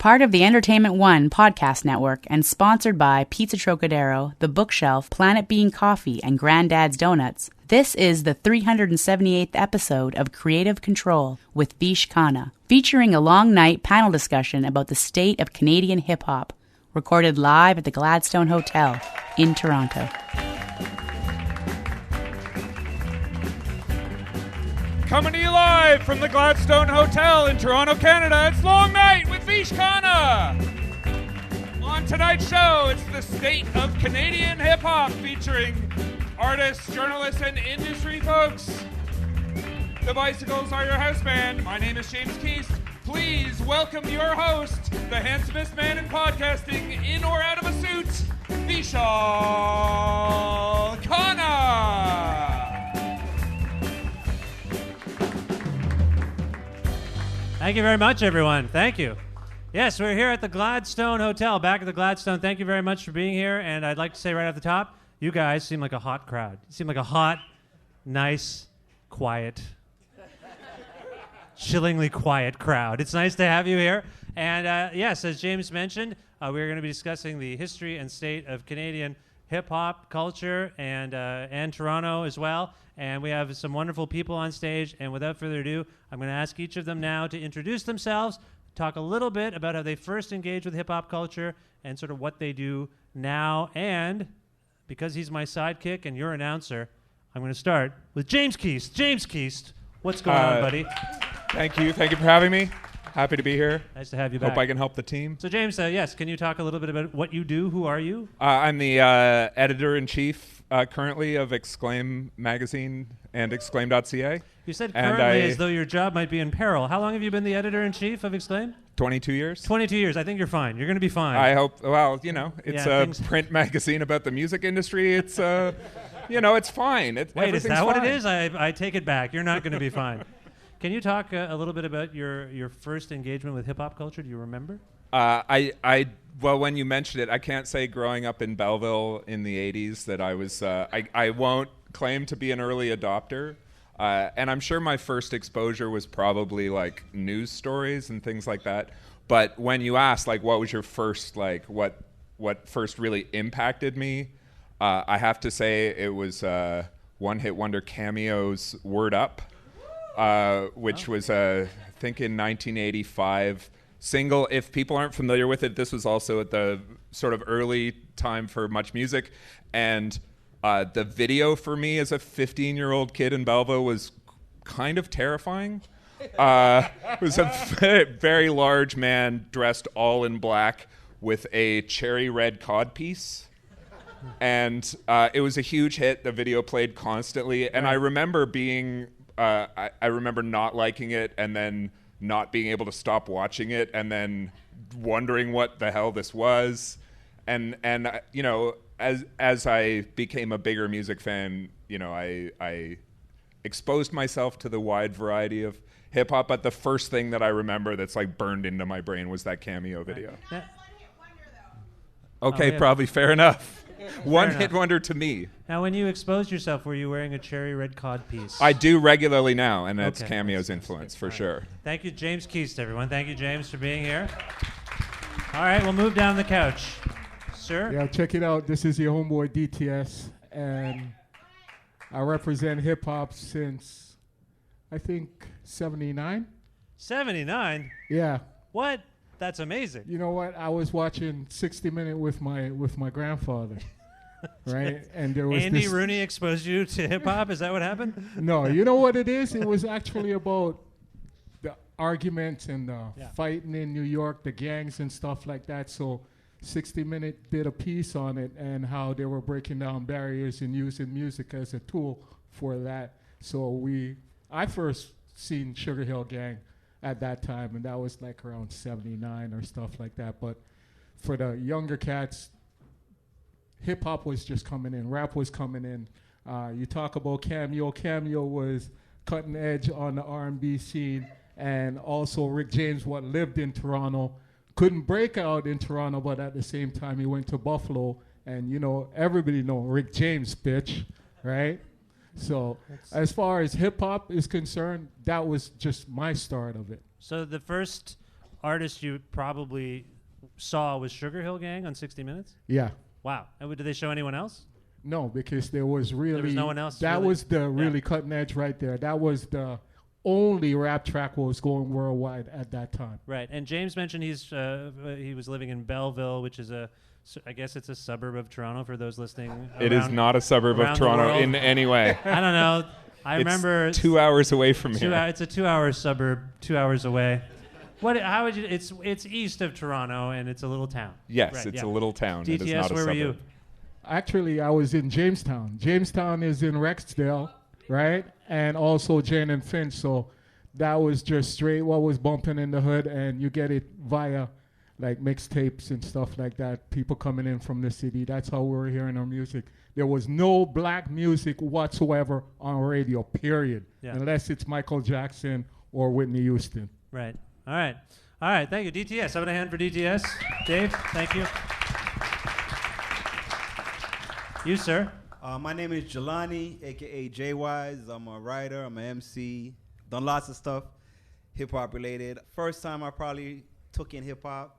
Part of the Entertainment One podcast network and sponsored by Pizza Trocadero, The Bookshelf, Planet Bean Coffee, and Granddad's Donuts, this is the 378th episode of Creative Control with Vish Khanna, featuring a long night panel discussion about the state of Canadian hip-hop, recorded live at the Gladstone Hotel in Toronto. Coming to you live from the Gladstone Hotel in Toronto, Canada, it's Long Night with Vish Khanna. On tonight's show, it's the state of Canadian hip-hop featuring artists, journalists, and industry folks. The Bicycles are your house band. My name is James Keast. Please welcome your host, the handsomest man in podcasting, in or out of a suit, Vishal Khanna. Thank you very much, everyone. Thank you. Yes, we're here at the Gladstone Hotel, back at the Gladstone. Thank you very much for being here. And I'd like to say right off the top, you guys seem like a hot crowd. You seem like a hot, nice, quiet, chillingly quiet crowd. It's nice to have you here. And yes, as James mentioned, we're going to be discussing the history and state of Canadian hip-hop culture and Toronto as well. And we have some wonderful people on stage. And without further ado, I'm going to ask each of them now to introduce themselves, talk a little bit about how they first engaged with hip-hop culture and sort of what they do now. And because he's my sidekick and your announcer, I'm going to start with James Keast. James Keast, what's going on, buddy? Thank you. Thank you for having me. Happy to be here. Nice to have you back. Hope I can help the team. So, James, yes, can you talk a little bit about what you do? Who are you? I'm the editor-in-chief currently of Exclaim magazine and Exclaim.ca. You said currently as though your job might be in peril. How long have you been the editor-in-chief of Exclaim? 22 years. 22 years. I think you're fine. You're going to be fine. I hope. Well, you know, it's a print magazine about the music industry. It's, you know, it's fine. Wait, is that what it is? I take it back. You're not going to be fine. Can you talk a little bit about your first engagement with hip-hop culture? Do you remember? Well, when you mentioned it, I can't say growing up in Belleville in the 80s that I was, I won't claim to be an early adopter. And I'm sure my first exposure was probably like news stories and things like that. But when you ask, like, what was your first, like, what first really impacted me, I have to say it was One Hit Wonder Cameo's Word Up, which was, I think, in 1985. Single. If people aren't familiar with it, this was also at the sort of early time for Much Music, and the video for me as a 15-year-old kid in Belleville was kind of terrifying. It was a very large man dressed all in black with a cherry red codpiece, and it was a huge hit. The video played constantly, and I remember being, I remember not liking it, and then not being able to stop watching it, and then wondering what the hell this was, and you know, as I became a bigger music fan, you know, I exposed myself to the wide variety of hip hop. But the first thing that I remember that's like burned into my brain was that Cameo video. Yeah. Okay, probably fair enough. One hit wonder to me. Now, when you exposed yourself, were you wearing a cherry red codpiece? I do regularly now, and that's Cameo's influence for sure. Thank you, James Keast, everyone. Thank you, James, for being here. All right, we'll move down the couch. Sir? Yeah, check it out. This is your homeboy DTS, and I represent hip-hop since, I think, 79. 79? Yeah. What? That's amazing. You know what? I was watching 60 Minutes with my grandfather, right? And there was Andy Rooney exposed you to hip hop. Is that what happened? No, you know what it is? It was actually about the arguments and fighting in New York, the gangs and stuff like that. So 60 Minutes did a piece on it and how they were breaking down barriers and using music as a tool for that. So I first seen Sugar Hill Gang at that time, and that was like around 79 or stuff like that. But for the younger cats, hip-hop was just coming in. Rap was coming in. You talk about Cameo. Cameo was cutting edge on the R&B scene, and also Rick James, what lived in Toronto, couldn't break out in Toronto, but at the same time, he went to Buffalo, and, you know, everybody know Rick James, bitch, right? So as far as hip-hop is concerned, that was just my start of it. So the first artist you probably saw was Sugar Hill Gang on 60 Minutes? Yeah. Wow. And did they show anyone else? No, because there was no one else. That really? Was the really cutting edge right there. That was the only rap track was going worldwide at that time. Right. And James mentioned he was living in Belleville, which is I guess it's a suburb of Toronto for those listening. It is not a suburb of Toronto in any way. I don't know. I remember 2 hours away from here. It's a 2-hour suburb, 2 hours away. How would you? It's east of Toronto and it's a little town. Yes, right, it's a little town. DTS, it is not a where suburb. were you? Actually, I was in Jamestown. Jamestown is in Rexdale, right? And also Jane and Finch. So that was just straight what was bumping in the hood, and you get it via like mixtapes and stuff like that. People coming in from the city. That's how we were hearing our music. There was no black music whatsoever on radio, period, unless it's Michael Jackson or Whitney Houston. Right. All right. Thank you, DTS. How about a hand for DTS? Dave, thank you. You, sir. My name is Jelani, a.k.a. Jwyze. I'm a writer. I'm an MC. Done lots of stuff, hip-hop related. First time I probably took in hip-hop,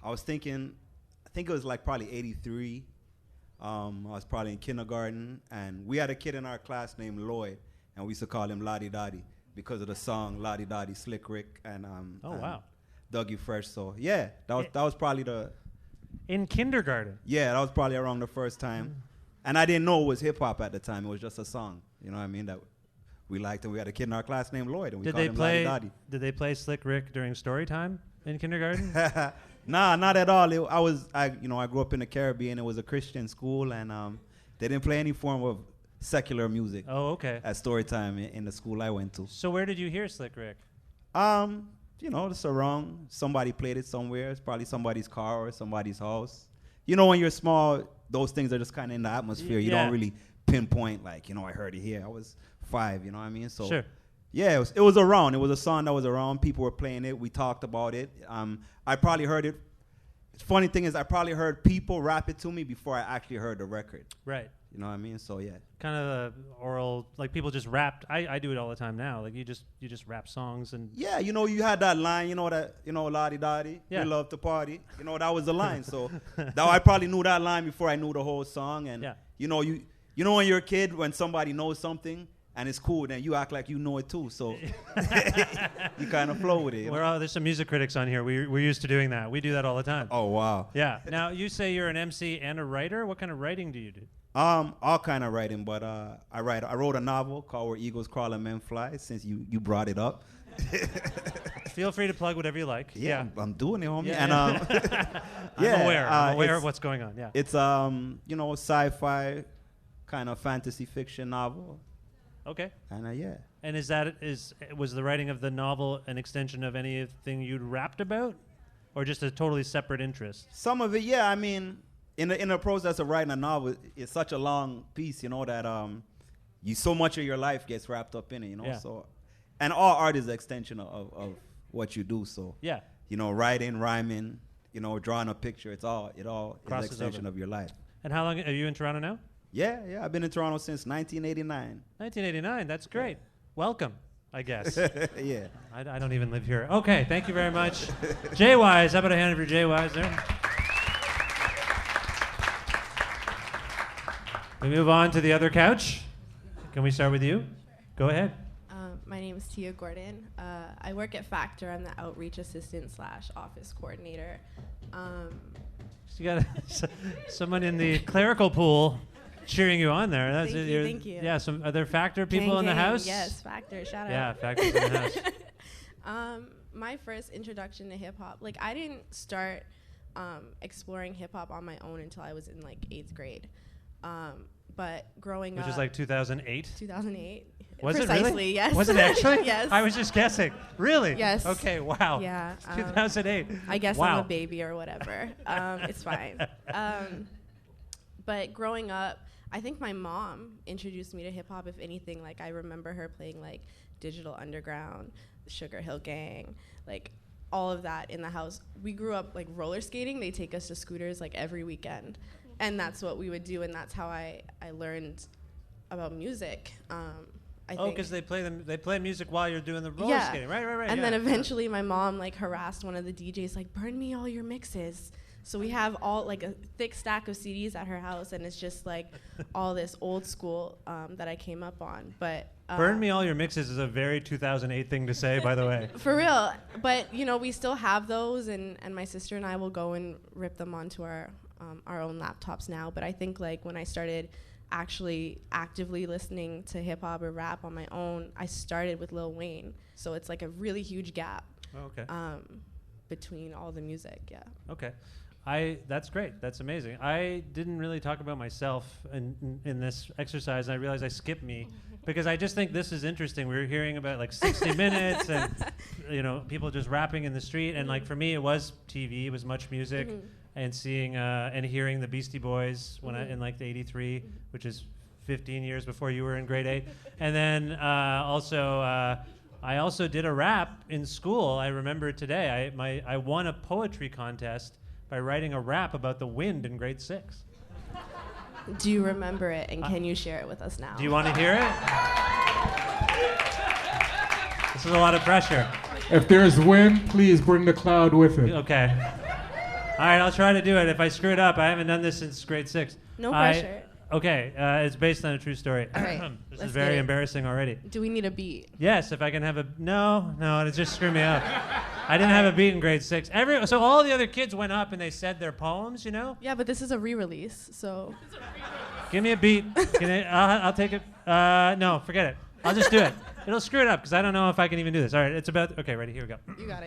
I think it was like probably 83. I was probably in kindergarten, and we had a kid in our class named Lloyd, and we used to call him Lottie Dottie because of the song Lottie Dottie, Slick Rick, and wow, Dougie Fresh. So yeah, that was probably in kindergarten. Yeah, that was probably around the first time. And I didn't know it was hip-hop at the time. It was just a song, you know what I mean, that we liked. And we had a kid in our class named Lloyd, and we called him Lottie Dottie. Did they play Slick Rick during story time in kindergarten? Nah, not at all. I grew up in the Caribbean. It was a Christian school, and they didn't play any form of secular music. Oh, okay. At story time in the school I went to. So where did you hear Slick Rick? It's around. Somebody played it somewhere. It's probably somebody's car or somebody's house. You know, when you're small, those things are just kind of in the atmosphere. You don't really pinpoint, like, I heard it here. I was 5, you know what I mean? So, sure. Yeah, it was around. It was a song that was around. People were playing it. We talked about it. I probably heard it. The funny thing is, I probably heard people rap it to me before I actually heard the record. Right. You know what I mean? So, yeah. Kind of oral, like people just rapped. I do it all the time now. Like you just rap songs and. Yeah, you had that line, Lottie Dottie, yeah. We love to party. That was the line. So I probably knew that line before I knew the whole song. And, when you're a kid, when somebody knows something and it's cool, then you act like you know it too. So you kind of flow with it. There's some music critics on here. We're used to doing that. We do that all the time. Oh, wow. Yeah. Now, you say you're an MC and a writer. What kind of writing do you do? All kind of writing, but I wrote a novel called Where Eagles Crawl and Men Fly, since you brought it up. Feel free to plug whatever you like. Yeah. I'm doing it, homie. Yeah, and I'm aware of what's going on. Yeah. It's sci-fi kind of fantasy fiction novel. Okay. And yeah. And was the writing of the novel an extension of anything you'd rapped about, or just a totally separate interest? Some of it, yeah. I mean, in the process of writing a novel, it's such a long piece, that so much of your life gets wrapped up in it, Yeah. So, and all art is an extension of what you do. So, yeah. Writing, rhyming, drawing a picture, it all is an extension of your life. And how long are you in Toronto now? Yeah. I've been in Toronto since 1989. 1989. That's great. Yeah. Welcome, I guess. Yeah. I don't even live here. Okay. Thank you very much, Jwyze. How about a hand for Jwyze there? We move on to the other couch. Can we start with you? Go ahead. My name is Tia Gordon. I work at Factor. I'm the outreach assistant / office coordinator. You got someone in the clerical pool cheering you on there. Thank you. Yeah, are there Factor people in the house? Yes, Factor. Shout out. Yeah, Factor's in the house. My first introduction to hip hop, I didn't start exploring hip hop on my own until I was in 8th grade. But growing up, which is 2008. 2008. Was Precisely, it really? Yes. Was it actually? Yes. I was just guessing. Really? Yes. Okay. Wow. Yeah. 2008. I guess wow. I'm a baby or whatever. It's fine. But growing up, I think my mom introduced me to hip hop. If anything, I remember her playing Digital Underground, Sugar Hill Gang, all of that in the house. We grew up roller skating. They take us to scooters every weekend. And that's what we would do, and that's how I learned about music. I Oh, think. because they play music while you're doing the roller Yeah. skating. Right. And then eventually my mom like harassed one of the DJs, like, burn me all your mixes. So we have all like a thick stack of CDs at her house, and it's just like all this old school that I came up on. But burn me all your mixes is a very 2008 thing to say, by the way. for real. But you know, we still have those, and my sister and I will go and rip them onto our own laptops now. But I think like when I started actually actively listening to hip hop or rap on my own, I started with Lil Wayne. So it's like a really huge gap. Oh, okay. Between all the music, yeah. Okay. That's great. That's amazing. I didn't really talk about myself in this exercise, and I realized I skipped me because I just think this is interesting. We were hearing about like 60 Minutes and people just rapping in the street, and like for me it was TV, it was much music, and seeing and hearing the Beastie Boys when in like the '83, which is 15 years before you were in grade 8, and then I also did a rap in school. I remember today. I won a poetry contest by writing a rap about the wind in grade 6. Do you remember it, and can you share it with us now? Do you want to hear it? This is a lot of pressure. If there's wind, please bring the cloud with it. Okay. All right, I'll try to do it. If I screw it up, I haven't done this since grade 6. No pressure. Okay, it's based on a true story. All right, This let's is very get it. embarrassing already. Do we need a beat? Yes, if I can have a... No, it just screwed me up. I didn't have a beat in grade 6. So all the other kids went up and they said their poems, Yeah, but this is a re-release, so... Give me a beat. I'll take it. No, forget it. I'll just do it. It'll screw it up because I don't know if I can even do this. All right, it's about... Okay, ready? Here we go. You got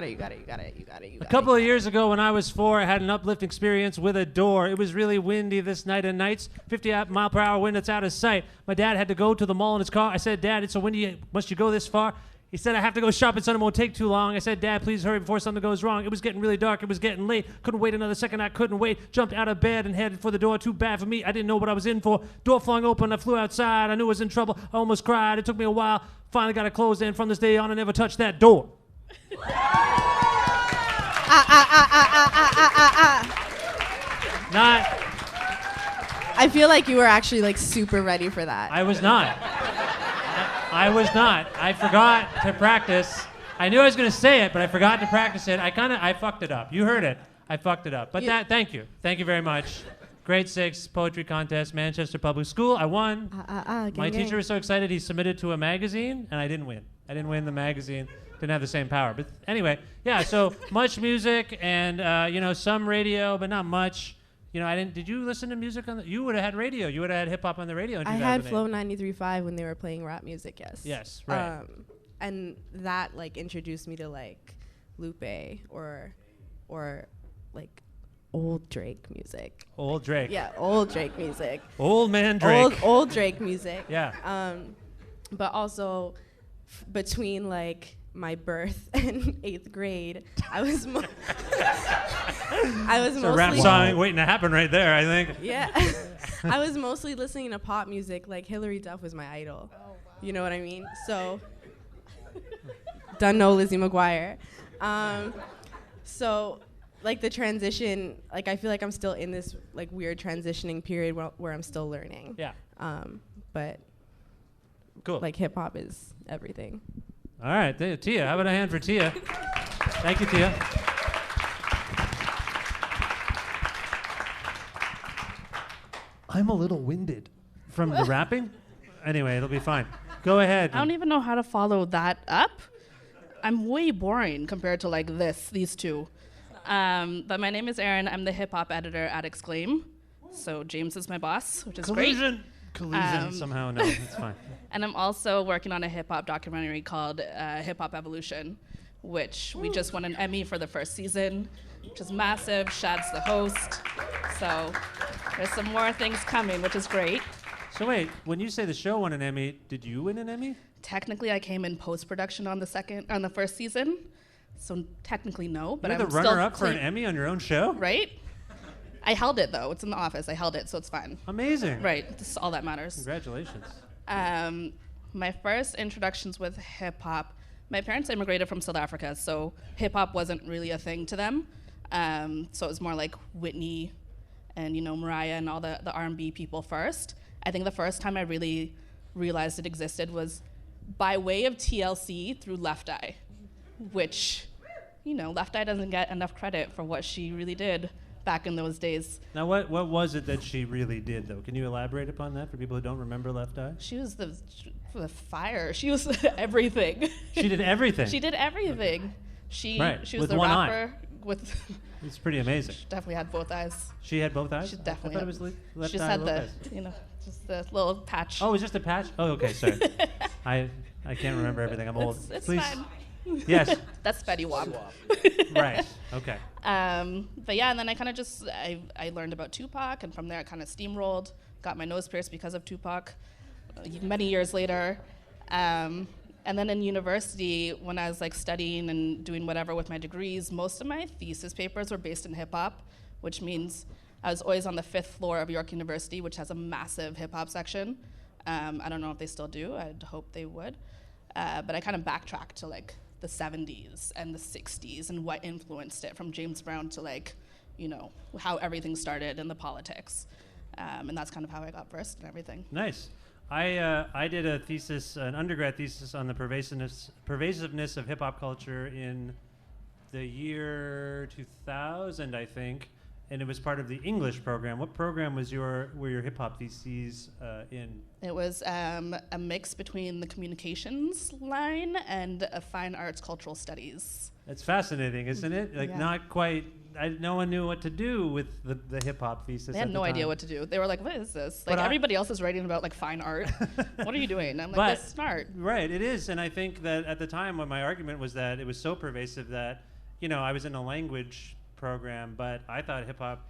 it. A couple of years ago when I was 4, I had an uplifting experience with a door. It was really windy this night of nights, 50-mile-per-hour wind that's out of sight. My dad had to go to the mall in his car. I said, Dad, it's so windy. Must you go this far? He said, I have to go shopping, son. It won't take too long. I said, Dad, please hurry before something goes wrong. It was getting really dark. It was getting late. Couldn't wait another second. I couldn't wait. Jumped out of bed and headed for the door. Too bad for me. I didn't know what I was in for. Door flung open. I flew outside. I knew I was in trouble. I almost cried. It took me a while. Finally got it closed. And from this day on, I never touched that door. Not. I feel like you were actually like super ready for that. I was not. I was not. I forgot to practice. I knew I was going to say it, but I forgot to practice it. I fucked it up. You heard it. I fucked it up. But thank you. Thank you very much. Grade 6 poetry contest, Manchester Public School. I won. My teacher was so excited he submitted to a magazine, and I didn't win. I didn't win the magazine. Didn't have the same power. But anyway, yeah, so much music and, some radio, but not much. Did you listen to music on you would have had radio. You would have had hip hop on the radio in 2008. I had Flow 93.5 when they were playing rap music, yes. Yes, right. And that like introduced me to like Lupe or like old Drake music. Old Drake. Yeah, old Drake music. Old man Drake. Old Drake music. Yeah. But also between like my birth and 8th grade, I was mostly a rap song waiting to happen right there, I think. Yeah. I was mostly listening to pop music. Like Hillary Duff was my idol. Oh, wow. You know what I mean? So done know Lizzie McGuire. So like the transition, like I feel like I'm still in this like weird transitioning period where I'm still learning. Yeah. But cool. Like hip hop is everything. All right, Tia. How about a hand for Tia? Thank you, Tia. I'm a little winded from the rapping. Anyway, it'll be fine. Go ahead. I don't even know how to follow that up. I'm way boring compared to like these two. But my name is Erin. I'm the hip hop editor at Exclaim. So James is my boss, which is great. Collusion somehow. No, it's fine. And I'm also working on a hip hop documentary called Hip Hop Evolution, which we just won an Emmy for the first season, which is massive. Shad's the host. So there's some more things coming, which is great. So wait, when you say the show won an Emmy, did you win an Emmy? Technically, I came in post-production on the first season. So technically no, but You're I'm the runner-up for an Emmy on your own show? Right? I held it, though. It's in the office. I held it, so it's fine. Amazing. Right. This is all that matters. Congratulations. My first introductions with hip-hop, my parents immigrated from South Africa, so hip-hop wasn't really a thing to them. So it was more like Whitney and, Mariah and all the R&B people first. I think the first time I really realized it existed was by way of TLC through Left Eye, which, Left Eye doesn't get enough credit for what she really did back in those days. Now, what was it that she really did, though? Can you elaborate upon that for people who don't remember Left Eye? She was the fire. She was everything. She did everything. She did everything. She was with the one rapper eye. with. It's pretty amazing. She definitely had both eyes. She had both eyes? She definitely I thought it was left she just eye, had both the, eyes. just the little patch. Oh, it was just a patch? Oh, okay, sorry. I can't remember everything. I'm old. It's Please. fine. Yes. That's Betty Wap. Right. Okay. But yeah, and then I kind of just I learned about Tupac, and from there I kind of steamrolled. Got my nose pierced because of Tupac. Many years later, and then in university, when I was like studying and doing whatever with my degrees, most of my thesis papers were based in hip hop, which means I was always on the 5th floor of York University, which has a massive hip hop section. I don't know if they still do. I'd hope they would. But I kind of backtracked to like the 70s and the 60s and what influenced it, from James Brown to like, how everything started and the politics. And that's kind of how I got versed in everything. Nice. I did a thesis, an undergrad thesis on the pervasiveness of hip hop culture in the year 2000, I think, and it was part of the English program. What program were your hip hop theses in? It was a mix between the communications line and a fine arts cultural studies. It's fascinating, isn't it? Like, not quite. No one knew what to do with the hip hop thesis. They had no idea what to do. They were like, "What is this?" Like, everybody else is writing about like fine art. What are you doing? I'm like, "This is art." Right, it is, and I think that at the time, when my argument was that it was so pervasive that, I was in a language program, but I thought hip hop.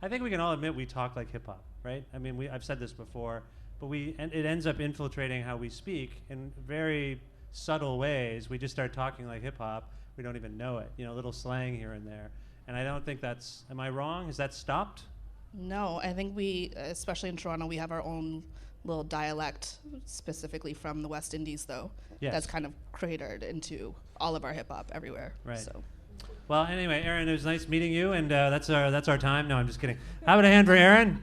I think we can all admit we talk like hip hop, right? I mean, I've said this before, but it ends up infiltrating how we speak in very subtle ways. We just start talking like hip hop. We don't even know it. A little slang here and there. And I don't think that's, am I wrong? Has that stopped? No, I think we, especially in Toronto, we have our own little dialect, specifically from the West Indies, though. Yes. That's kind of cratered into all of our hip hop everywhere. Right. So. Well, anyway, Erin, it was nice meeting you, and that's our time. No, I'm just kidding. How about a hand for Erin?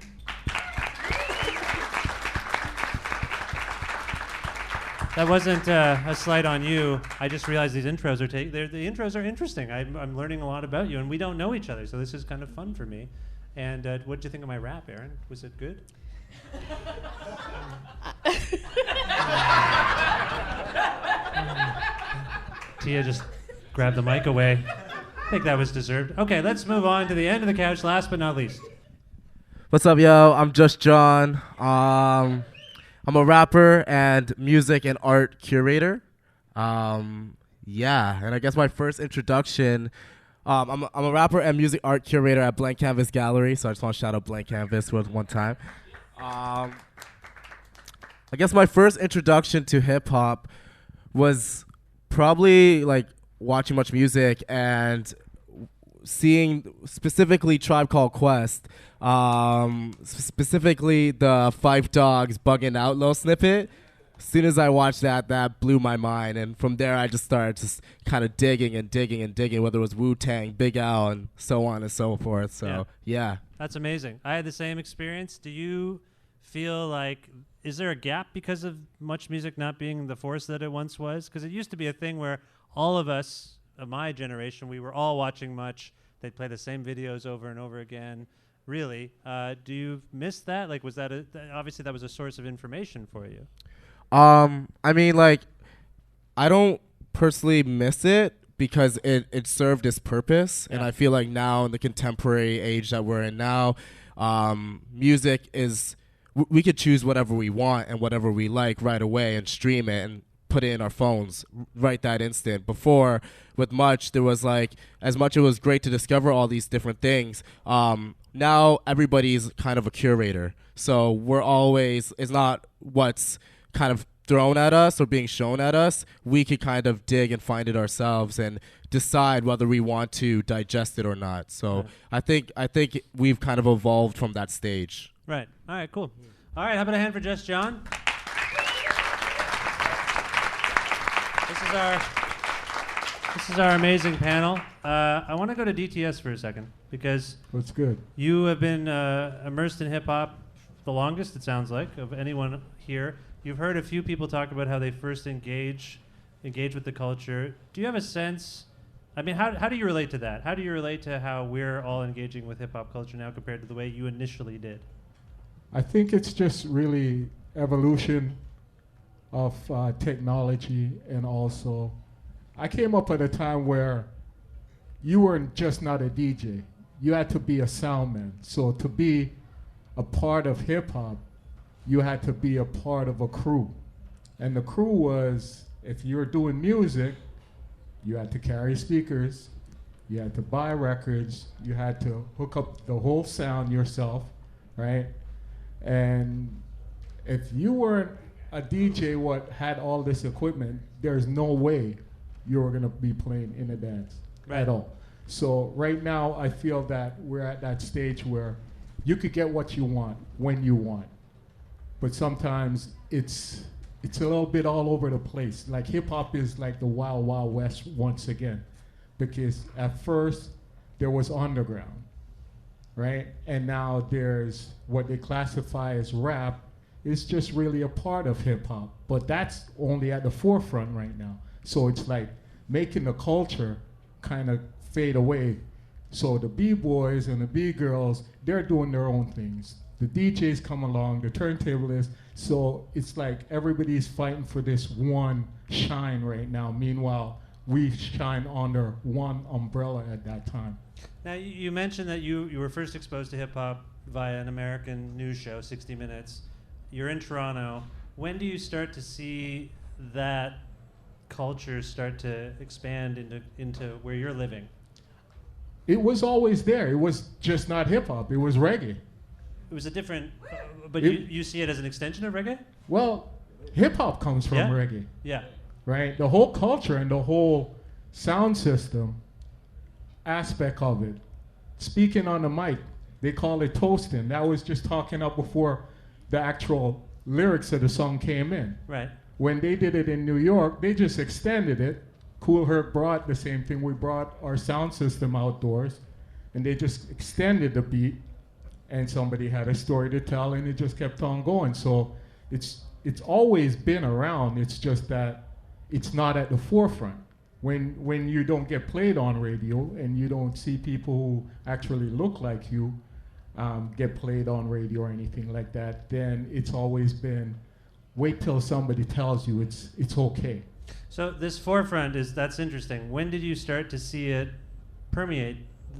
That wasn't a slight on you. I just realized these intros are the intros are interesting. I'm learning a lot about you, and we don't know each other, so this is kind of fun for me. And what did you think of my rap, Erin? Was it good? Tia just grabbed the mic away. I think that was deserved. Okay, let's move on to the end of the couch, last but not least. What's up, yo? I'm Just John. I'm a rapper and music and art curator. And I guess my first introduction, I'm a rapper and music art curator at Blank Canvas Gallery, so I just want to shout out Blank Canvas one time. I guess my first introduction to hip-hop was probably like watching much music and seeing specifically Tribe Called Quest, specifically the Five Dogs Buggin' Out little snippet. As soon as I watched that blew my mind, and from there I just started just kind of digging, whether it was Wu-Tang, Big Al, and so on and so forth. So yeah. That's amazing. I had the same experience. Do you feel like, is there a gap because of much music not being the force that it once was? Because it used to be a thing where all of us of my generation, we were all watching much. They'd play the same videos over and over again. Really, do you miss that? Like, was that obviously that was a source of information for you? I mean, like, I don't personally miss it because it served its purpose, and I feel like now in the contemporary age that we're in now, music is we could choose whatever we want and whatever we like right away and stream it and put it in our phones right that instant. Before, with much, there was like, as much it was great to discover all these different things, now everybody's kind of a curator. So we're always, it's not what's kind of thrown at us or being shown at us. We could kind of dig and find it ourselves and decide whether we want to digest it or not. So I think we've kind of evolved from that stage. Right. All right, cool. All right, how about a hand for Just John? This is our amazing panel. I want to go to DTS for a second because that's good. You have been immersed in hip hop the longest, it sounds like, of anyone here. You've heard a few people talk about how they first engage with the culture. Do you have a sense? I mean, how do you relate to that? How do you relate to how we're all engaging with hip hop culture now compared to the way you initially did? I think it's just really evolution of technology, and also I came up at a time where you were just not a DJ. You had to be a sound man. So to be a part of hip hop, you had to be a part of a crew. And the crew was, if you were doing music, you had to carry speakers, you had to buy records, you had to hook up the whole sound yourself, right? And if you weren't a DJ what had all this equipment, there's no way you were gonna be playing in a dance at all. So right now I feel that we're at that stage where you could get what you want when you want. But sometimes it's a little bit all over the place. Like hip hop is like the wild, wild west once again. Because at first there was underground, right? And now there's what they classify as rap. It's just really a part of hip hop. But that's only at the forefront right now. So it's like making the culture kind of fade away. So the B-boys and the B-girls, they're doing their own things. The DJs come along, the turntablists. So it's like everybody's fighting for this one shine right now. Meanwhile, we shine under one umbrella at that time. Now, you mentioned that you were first exposed to hip-hop via an American news show, 60 Minutes. You're in Toronto. When do you start to see that culture start to expand into where you're living? It was always there. It was just not hip-hop. It was reggae. It was a different, but you see it as an extension of reggae? Well, hip-hop comes from reggae. Yeah. Right? The whole culture and the whole sound system aspect of it. Speaking on the mic, they call it toasting. That was just talking up before the actual lyrics of the song came in. Right. When they did it in New York, they just extended it. Kool Herc brought the same thing. We brought our sound system outdoors, and they just extended the beat, and somebody had a story to tell, and it just kept on going. So it's always been around. It's just that it's not at the forefront. When you don't get played on radio and you don't see people who actually look like you get played on radio or anything like that, then it's always been wait till somebody tells you it's okay. So this forefront that's interesting. When did you start to see it permeate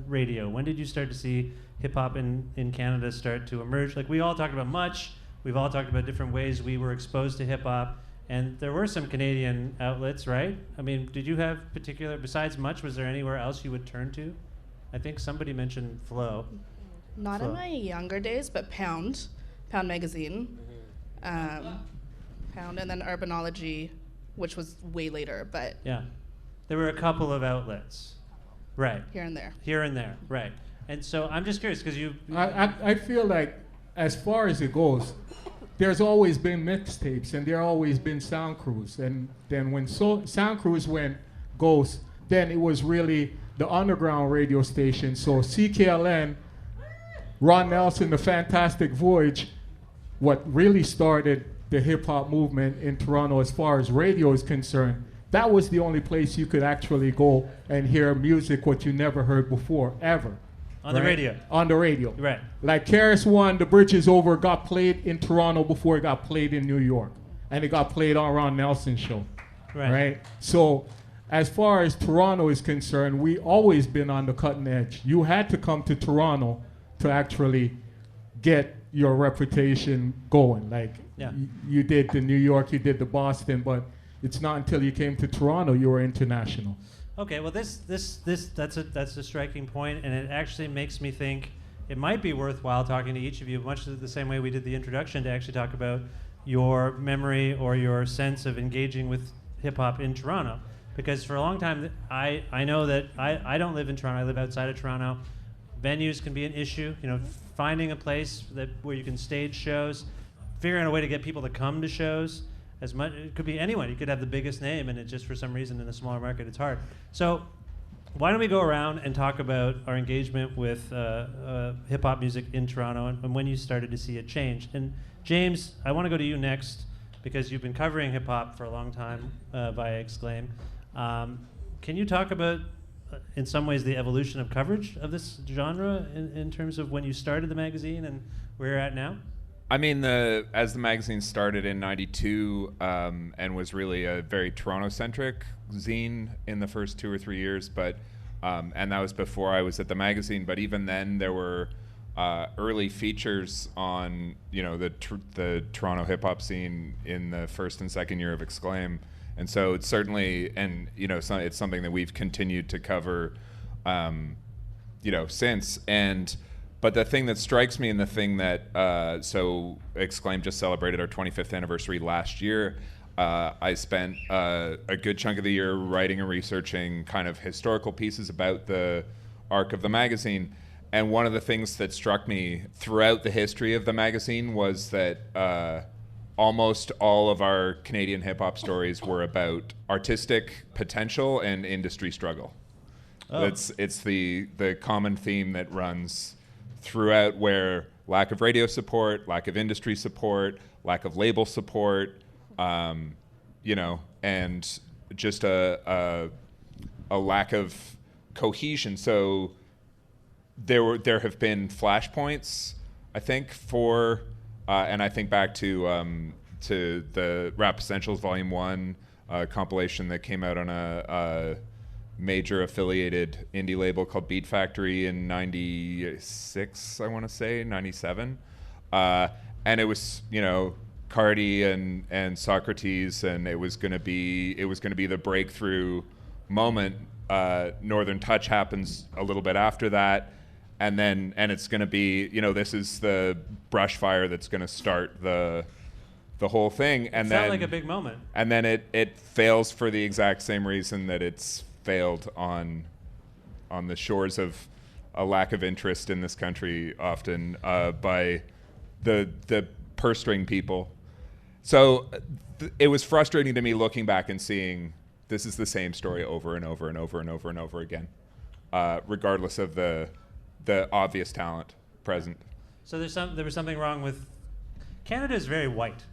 radio? When did you start to see hip hop in Canada start to emerge? Like we all talked about Much, we've all talked about different ways we were exposed to hip hop, and there were some Canadian outlets, right? I mean, did you have particular, besides Much, was there anywhere else you would turn to? I think somebody mentioned Flow. Not in my younger days, but Pound magazine, Pound, and then Urbanology, which was way later, but yeah, there were a couple of outlets, right? Here and there, right? And so I'm just curious because I feel like as far as it goes, there's always been mixtapes and there always been sound crews, and then when sound crews went ghost, then it was really the underground radio station. So CKLN, Ron Nelson, The Fantastic Voyage, what really started the hip-hop movement in Toronto as far as radio is concerned, that was the only place you could actually go and hear music what you never heard before, ever. On the radio. On the radio. Right. Like KRS-One, The Bridge Is Over got played in Toronto before it got played in New York. And it got played on Ron Nelson's show. Right? So as far as Toronto is concerned, we always been on the cutting edge. You had to come to Toronto to actually get your reputation going. Like you did the New York, you did the Boston, but it's not until you came to Toronto you were international. Okay, well that's a striking point, and it actually makes me think it might be worthwhile talking to each of you, much the same way we did the introduction, to actually talk about your memory or your sense of engaging with hip hop in Toronto. Because for a long time, I know that I don't live in Toronto, I live outside of Toronto. Venues can be an issue, finding a place where you can stage shows, figuring out a way to get people to come to shows. As much, it could be anyone. You could have the biggest name, and it just for some reason in a smaller market it's hard. So why don't we go around and talk about our engagement with hip hop music in Toronto and when you started to see it change. And James, I want to go to you next because you've been covering hip hop for a long time via Exclaim. Can you talk about, in some ways, the evolution of coverage of this genre in terms of when you started the magazine and where you're at now? I mean, as the magazine started in '92 and was really a very Toronto-centric zine in the first 2 or 3 years, but and that was before I was at the magazine. But even then, there were early features on the Toronto hip hop scene in the first and second year of Exclaim, and so it's certainly it's something that we've continued to cover, since. But the thing that strikes me, and the thing that so Exclaim just celebrated our 25th anniversary last year. I spent a good chunk of the year writing and researching kind of historical pieces about the arc of the magazine. And one of the things that struck me throughout the history of the magazine was that almost all of our Canadian hip-hop stories were about artistic potential and industry struggle. Oh. It's the common theme that runs throughout, where lack of radio support, lack of industry support, lack of label support, and just a lack of cohesion. So there have been flashpoints, I think, and I think back to the Rap Essentials Volume 1 compilation that came out on a major affiliated indie label called Beat Factory in '96, I want to say, '97, and it was Cardi and Socrates, and it was going to be the breakthrough moment. Northern Touch happens a little bit after that, and it's going to be this is the brush fire that's going to start the whole thing. And then like a big moment. And then it fails for the exact same reason that it's failed on the shores of a lack of interest in this country, often by the purse string people. So it was frustrating to me looking back and seeing this is the same story over and over and over and over and over again, regardless of the obvious talent present. So there was something wrong with Canada. Is very white.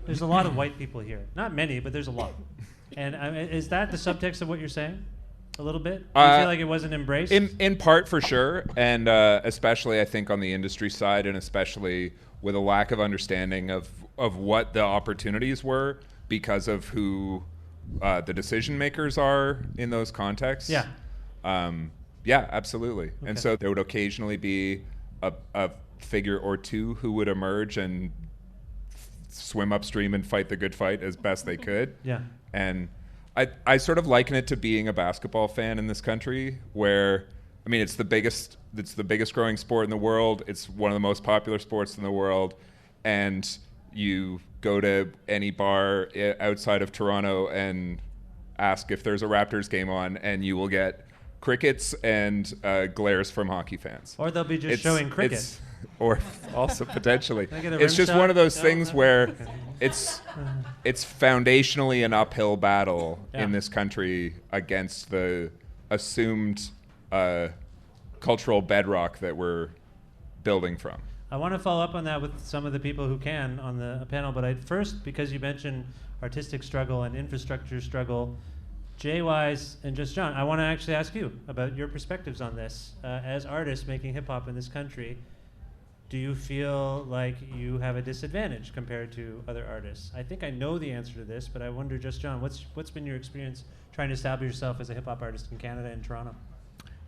There's a lot of white people here. Not many, but there's a lot. And is that the subtext of what you're saying? A little bit? Do you feel like it wasn't embraced? In part, for sure, and especially I think on the industry side, and especially with a lack of understanding of what the opportunities were because of who the decision makers are in those contexts. Yeah. Yeah, absolutely. Okay. And so there would occasionally be a figure or two who would emerge and swim upstream and fight the good fight as best they could. Yeah. And I sort of liken it to being a basketball fan in this country, where it's the biggest growing sport in the world. It's one of the most popular sports in the world, and you go to any bar outside of Toronto and ask if there's a Raptors game on, and you will get crickets and glares from hockey fans. Or they'll be just showing cricket. Or also potentially. It's just one of those things where it's foundationally an uphill battle in this country against the assumed cultural bedrock that we're building from. I want to follow up on that with some of the people who can on the panel, but first, because you mentioned artistic struggle and infrastructure struggle, Jwyze and Just John, I want to actually ask you about your perspectives on this. As artists making hip-hop in this country, do you feel like you have a disadvantage compared to other artists? I think I know the answer to this, but I wonder, Just John, what's been your experience trying to establish yourself as a hip-hop artist in Canada and Toronto?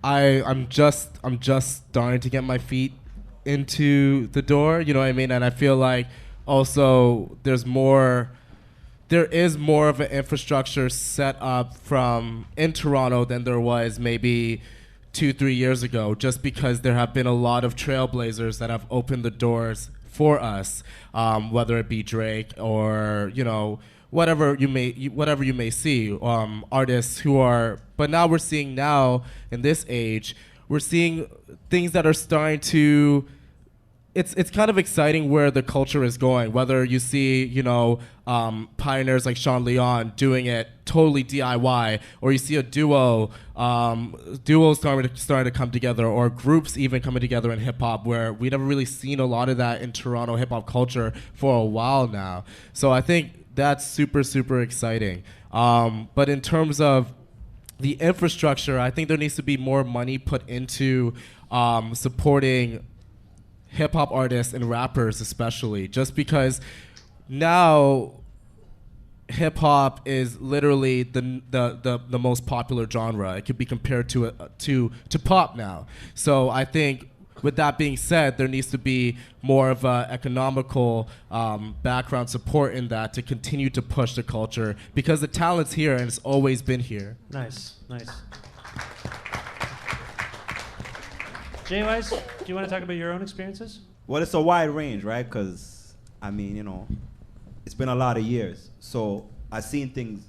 I'm just starting to get my feet into the door, you know what I mean? And I feel like also there is more of an infrastructure set up in Toronto than there was maybe 2-3 years ago, just because there have been a lot of trailblazers that have opened the doors for us, whether it be Drake or whatever you may see, artists who are. But now we're seeing in this age, we're seeing things that are starting to it's kind of exciting where the culture is going. Whether you see, pioneers like Sean Leon doing it totally DIY, or you see a duos starting to come together, or groups even coming together in hip hop, where we never really seen a lot of that in Toronto hip hop culture for a while now. So I think that's super, super exciting. But in terms of the infrastructure, I think there needs to be more money put into supporting hip-hop artists and rappers especially, just because now hip-hop is literally the most popular genre. It could be compared to pop now. So I think with that being said, there needs to be more of a economical background support in that to continue to push the culture, because the talent's here and it's always been here. Nice. Jwyze, do you want to talk about your own experiences? Well, it's a wide range, right? Because, it's been a lot of years. So I've seen things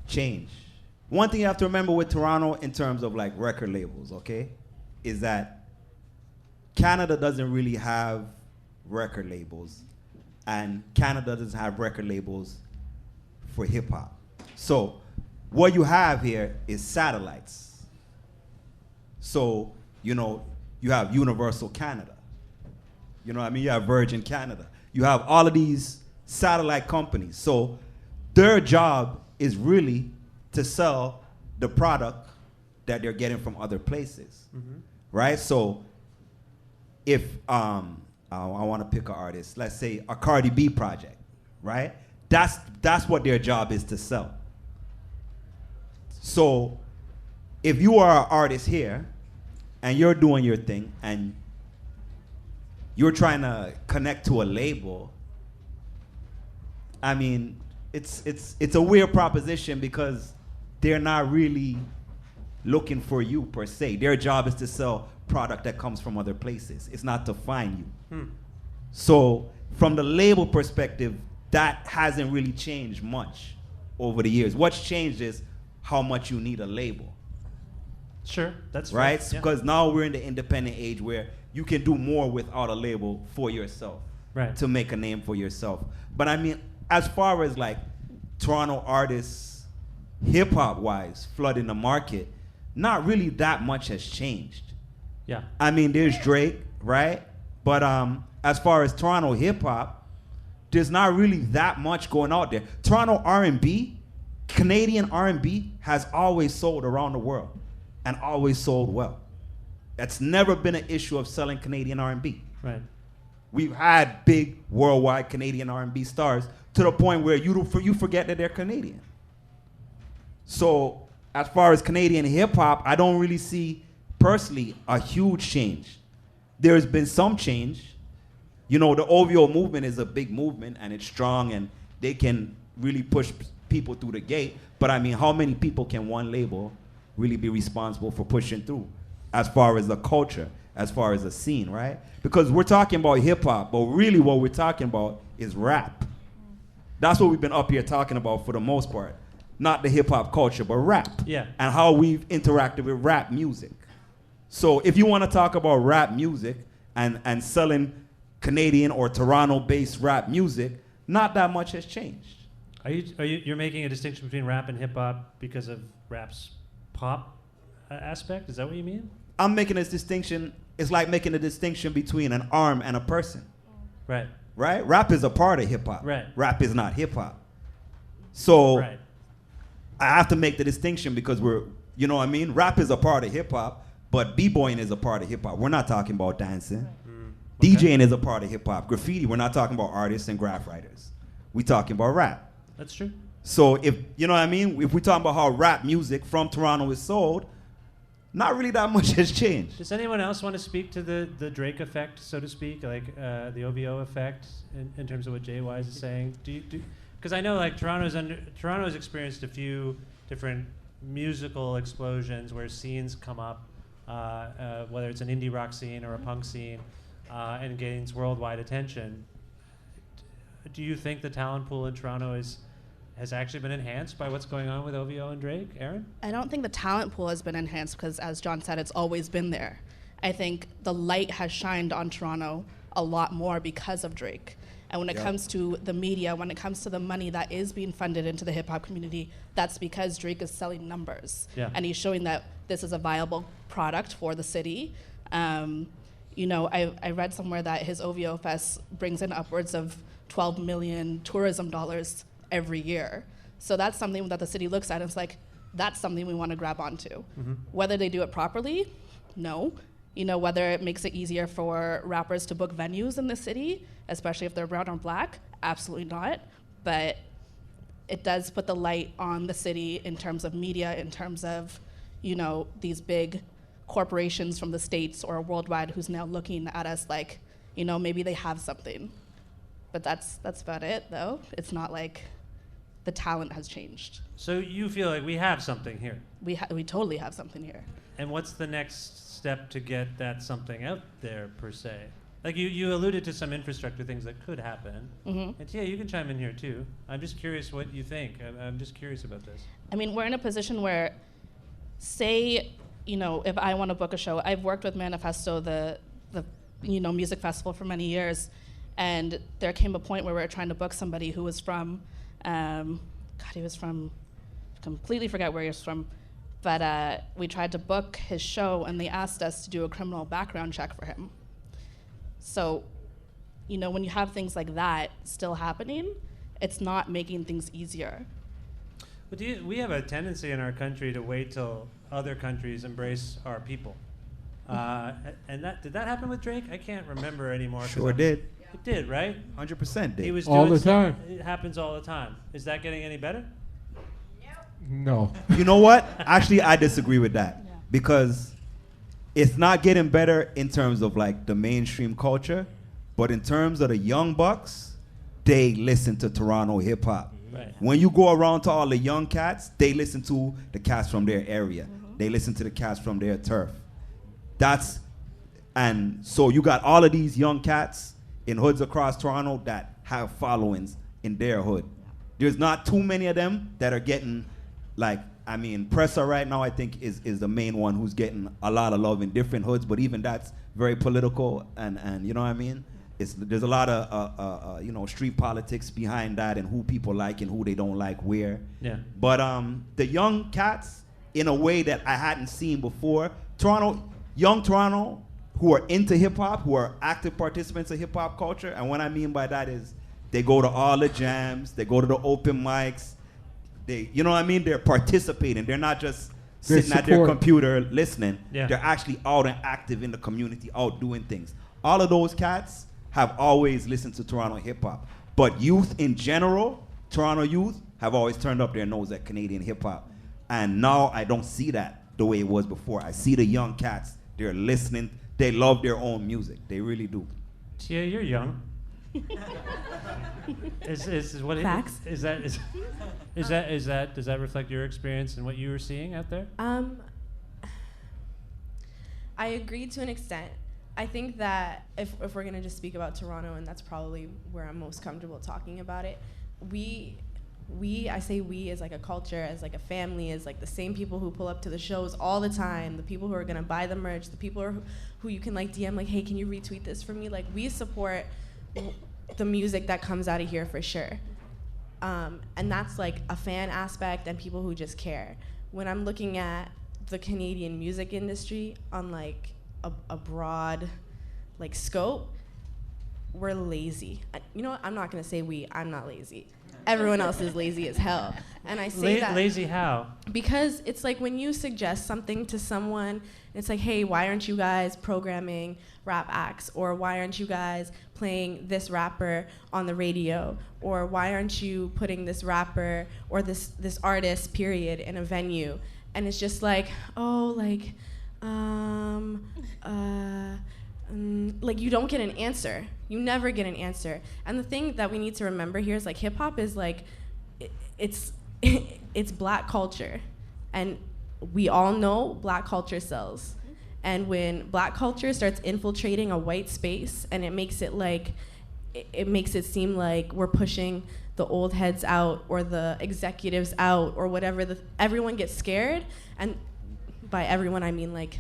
change. One thing you have to remember with Toronto in terms of like record labels, okay, is that Canada doesn't really have record labels, and Canada doesn't have record labels for hip hop. So what you have here is satellites. So, you have Universal Canada. You have Virgin Canada. You have all of these satellite companies. So their job is really to sell the product that they're getting from other places, right? So if I want to pick an artist, let's say a Cardi B project, right? That's what their job is, to sell. So if you are an artist here and you're doing your thing and you're trying to connect to a label, it's a weird proposition, because they're not really looking for you per se. Their job is to sell product that comes from other places. It's not to find you. So from the label perspective, that hasn't really changed much over the years. What's changed is how much you need a label. Sure, that's right. Yeah. Because now we're in the independent age where you can do more without a label for yourself, right, to make a name for yourself. But as far as like Toronto artists, hip hop wise, flooding the market, not really that much has changed. Yeah. There's Drake, right? But as far as Toronto hip hop, there's not really that much going out there. Toronto R&B, Canadian R&B has always sold around the world and always sold well. That's never been an issue of selling Canadian R&B. Right. We've had big worldwide Canadian R&B stars to the point where you forget that they're Canadian. So as far as Canadian hip hop, I don't really see personally a huge change. There's been some change. The OVO movement is a big movement and it's strong and they can really push people through the gate. But how many people can one label really be responsible for pushing through as far as the culture, as far as the scene, right? Because we're talking about hip hop, but really what we're talking about is rap. That's what we've been up here talking about for the most part. Not the hip hop culture, but rap. Yeah. And how we've interacted with rap music. So if you want to talk about rap music and selling Canadian or Toronto-based rap music, not that much has changed. You're making a distinction between rap and hip hop because of rap's pop aspect? Is that what you mean? I'm making this distinction. It's like making a distinction between an arm and a person. Right. Right? Rap is a part of hip hop. Right. Rap is not hip hop. So right. I have to make the distinction because Rap is a part of hip hop, but b-boying is a part of hip hop. We're not talking about dancing. Okay. DJing is a part of hip hop. Graffiti, we're not talking about artists and graph writers. We're talking about rap. That's true. So if we're talking about how rap music from Toronto is sold, not really that much has changed. Does anyone else want to speak to the Drake effect, so to speak, like the OVO effect, in terms of what Jwyze is saying? Because I know like Toronto's experienced a few different musical explosions where scenes come up, whether it's an indie rock scene or a punk scene, and gains worldwide attention. Do you think the talent pool in Toronto has actually been enhanced by what's going on with OVO and Drake? Erin? I don't think the talent pool has been enhanced because, as John said, it's always been there. I think the light has shined on Toronto a lot more because of Drake. And when it comes to the media, when it comes to the money that is being funded into the hip hop community, that's because Drake is selling numbers. Yeah. And he's showing that this is a viable product for the city. You know, I read somewhere that his OVO Fest brings in upwards of 12 million tourism dollars every year. So that's something that the city looks at and it's like, that's something we want to grab onto. Mm-hmm. Whether they do it properly, no. You know, whether it makes it easier for rappers to book venues in the city, especially if they're brown or black, absolutely not. But it does put the light on the city in terms of media, in terms of, you know, these big corporations from the States or worldwide who's now looking at us like, you know, maybe they have something. But that's about it, though. It's not like the talent has changed. So you feel like we have something here. We totally have something here. And what's the next step to get that something out there, per se? Like you alluded to some infrastructure things that could happen. Mm-hmm. And Tia, you can chime in here too. I'm just curious what you think. I'm just curious about this. I mean, we're in a position where, say, you know, if I want to book a show, I've worked with Manifesto, the you know, music festival for many years, and there came a point where we were trying to book somebody who was from, he was from, completely forget where he was from, but we tried to book his show and they asked us to do a criminal background check for him. So, you know, when you have things like that still happening, it's not making things easier. But we have a tendency in our country to wait till other countries embrace our people. And did that happen with Drake? I can't remember anymore. Sure did. It did, right? 100% did. He was all doing the time. It happens all the time. Is that getting any better? No. You know what? Actually, I disagree with that. Yeah. Because it's not getting better in terms of like the mainstream culture, but in terms of the young bucks, they listen to Toronto hip hop. Right. When you go around to all the young cats, they listen to the cats from their area. They listen to the cats from their turf. And so you got all of these young cats in hoods across Toronto that have followings in their hood. There's not too many of them that are getting, like, I mean, Presser right now I think is the main one who's getting a lot of love in different hoods, but even that's very political and you know what I mean? There's a lot of you know, street politics behind that and who people like and who they don't like where. Yeah. But the young cats, in a way that I hadn't seen before, young Toronto, who are into hip hop, who are active participants of hip hop culture, and what I mean by that is they go to all the jams, they go to the open mics, you know what I mean? They're participating. They're not just sitting at their computer listening. Yeah. They're actually out and active in the community, out doing things. All of those cats have always listened to Toronto hip hop. But youth in general, Toronto youth, have always turned up their nose at Canadian hip hop. And now I don't see that the way it was before. I see the young cats, they're listening, they love their own music. They really do. Tia, you're young. Facts. Does that reflect your experience and what you were seeing out there? I agree to an extent. I think that if we're gonna just speak about Toronto, and that's probably where I'm most comfortable talking about it, I say we as like a culture, as like a family, as like the same people who pull up to the shows all the time, the people who are gonna buy the merch, the people who you can like DM like, hey, can you retweet this for me? Like, we support the music that comes out of here for sure. And that's like a fan aspect and people who just care. When I'm looking at the Canadian music industry on like a broad like scope, we're lazy. You know what? I'm not gonna say we, I'm not lazy. Everyone else is lazy as hell. And I say that lazy how? because it's like when you suggest something to someone, it's like, hey, why aren't you guys programming rap acts? Or why aren't you guys playing this rapper on the radio? Or why aren't you putting this rapper or this artist, period, in a venue? And it's just like, oh, like, like you don't get an answer. You never get an answer. And the thing that we need to remember here is like hip hop is like, it's black culture. And we all know black culture sells. And when black culture starts infiltrating a white space and it makes it like, it makes it seem like we're pushing the old heads out or the executives out or whatever, everyone gets scared. And by everyone, I mean like